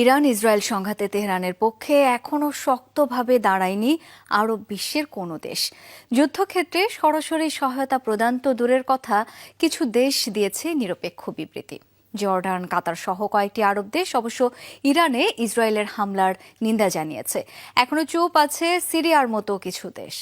Iran Israel সংঘাতে তেহরানের পক্ষে এখনও শক্তভাবে দাঁড়ায়নি আরব বিশ্বের কোনো দেশ। যুদ্ধক্ষেত্রে সরাসরি সহায়তা প্রদান তো দূরের কথা, কিছু দেশ দিয়েছে নিরপেক্ষ বিবৃতি। জর্ডান, কাতার সহ কয়েকটি আরব দেশ অবশ্য ইরানে ইসরায়েলের হামলার নিন্দা জানিয়েছে। এখনো চুপ আছে সিরিয়ার মতো কিছু দেশ।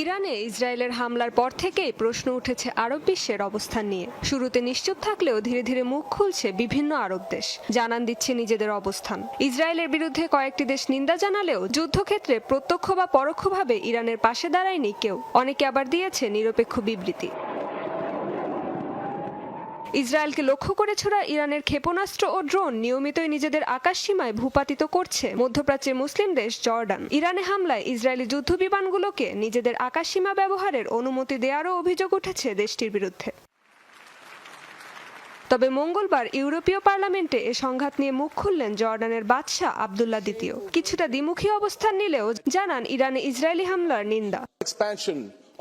ইরানে ইসরায়েলের হামলার পর থেকেই প্রশ্ন উঠেছে আরব বিশ্বের অবস্থান নিয়ে। শুরুতে নিশ্চুপ থাকলেও ধীরে ধীরে মুখ খুলছে বিভিন্ন আরব দেশ, জানান দিচ্ছে নিজেদের অবস্থান। ইসরায়েলের বিরুদ্ধে কয়েকটি দেশ নিন্দা জানালেও যুদ্ধক্ষেত্রে প্রত্যক্ষ বা পরোক্ষভাবে ইরানের পাশে দাঁড়ায়নি কেউ। অনেকে আবার দিয়েছে নিরপেক্ষ বিবৃতি। ইসরায়েলকে লক্ষ্য করে ছোড়া ইরানের ক্ষেপণাস্ত্র ও ড্রোন নিয়মিতই নিজেদের আকাশসীমায় ভূপাতিত করছে মধ্যপ্রাচ্যের মুসলিম দেশ জর্ডান। ইরানে হামলায় ইসরায়েলি যুদ্ধবিমানগুলোকে নিজেদের আকাশসীমা ব্যবহারের অনুমতি দেওয়ারও অভিযোগ উঠেছে দেশটির বিরুদ্ধে। তবে মঙ্গলবার ইউরোপীয় পার্লামেন্টে এ সংঘাত নিয়ে মুখ খুললেন জর্ডানের বাদশাহ আবদুল্লাহ দ্বিতীয়। কিছুটা দ্বিমুখী অবস্থান নিলেও জানান ইরানে ইসরায়েলি হামলার নিন্দা।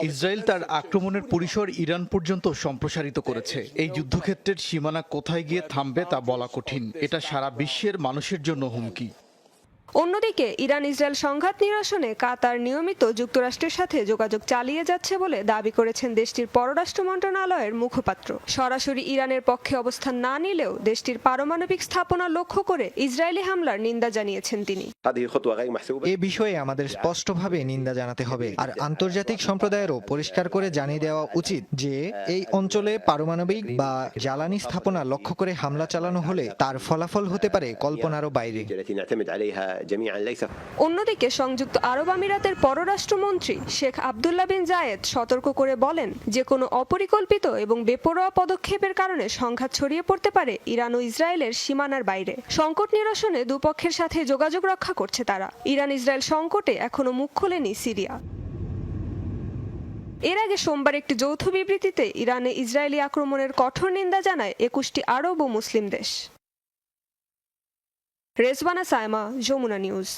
ইসরায়েল তার আক্রমণের পরিসর ইরান পর্যন্ত সম্প্রসারিত করেছে। এই যুদ্ধক্ষেত্রের সীমানা কোথায় গিয়ে থামবে তা বলা কঠিন। এটা সারা বিশ্বের মানুষের জন্য হুমকি। অন্যদিকে ইরান ইসরায়েল সংঘাত নিরসনে কাতার নিয়মিত যুক্তরাষ্ট্রের সাথে যোগাযোগ চালিয়ে যাচ্ছে বলে দাবি করেছেন দেশটির পররাষ্ট্র মন্ত্রণালয়ের মুখপাত্র। সরাসরি ইরানের পক্ষে অবস্থান না নিলেও দেশটির পারমাণবিক স্থাপনা লক্ষ্য করে ইসরায়েলি হামলার নিন্দা জানিয়েছেন তিনি। এ বিষয়ে আমাদের স্পষ্টভাবে নিন্দা জানাতে হবে, আর আন্তর্জাতিক সম্প্রদায়েরও পরিষ্কার করে জানিয়ে দেওয়া উচিত যে এই অঞ্চলে পারমাণবিক বা জ্বালানি স্থাপনা লক্ষ্য করে হামলা চালানো হলে তার ফলাফল হতে পারে কল্পনারও বাইরে। অন্যদিকে সংযুক্ত আরব আমিরাতের পররাষ্ট্রমন্ত্রী শেখ আবদুল্লাহ বিন জায়েদ সতর্ক করে বলেন, যে কোনো অপরিকল্পিত এবং বেপরোয়া পদক্ষেপের কারণে সংঘাত ছড়িয়ে পড়তে পারে ইরান ও ইসরায়েলের সীমানার বাইরে। সংকট নিরসনে দুপক্ষের সাথে যোগাযোগ রক্ষা করছে তারা। ইরান ইসরায়েল সংকটে এখনো মুখ খোলেনি সিরিয়া। এর আগে সোমবার একটি যৌথ বিবৃতিতে ইরানে ইসরায়েলি আক্রমণের কঠোর নিন্দা জানায় 21টি আরব ও মুসলিম দেশ। রেজওয়ানা সায়মা, যমুনা নিউজ।